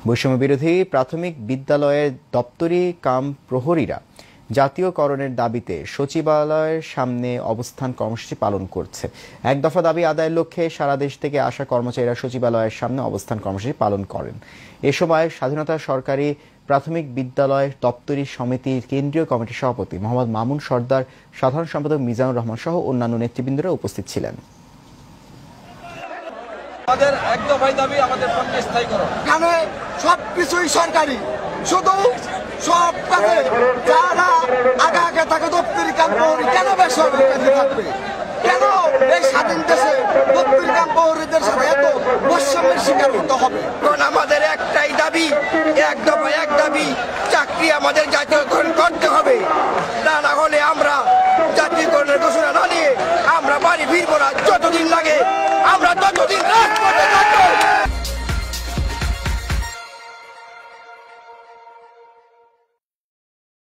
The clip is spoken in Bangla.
বৈষম্য বিরোধী প্রাথমিক বিদ্যালয়ের দপ্তরি কাম প্রহরীরা জাতীয়করণের দাবিতে সচিবালয়ের সামনে অবস্থান কর্মসূচি পালন করছে। এক দফা দাবি আদায়ের লক্ষ্যে সারা দেশ থেকে আসা কর্মচারীরা সচিবালয়ের সামনে অবস্থান কর্মসূচি পালন করেন। এ সময় স্বাধীনতা সরকারি প্রাথমিক বিদ্যালয় দপ্তরি সমিতির কেন্দ্রীয় কমিটির সভাপতি মোহাম্মদ মামুন সর্দার, সাধারণ সম্পাদক মিজানুর রহমান সহ অন্যান্য নেতৃবৃন্দরা উপস্থিত ছিলেন। আমাদের এক দফায় দাবি আমাদের পণ্য স্থায়ীকরণ। এখানে সবকিছুই সরকারি, শুধু সব কাজে যারা আগে আগে থাকে দপ্তরি কাম প্রহরী কেন বেসরকারি থাকবে? কেন এই স্বাধীন দেশে দপ্তরি কাম প্রহরীদের সাথে এত বৈষম্যের শিকার হতে হবে? কারণ আমাদের একটাই দাবি, এক দফা এক দাবি, চাকরি আমাদের জাতীয়করণ করতে হবে।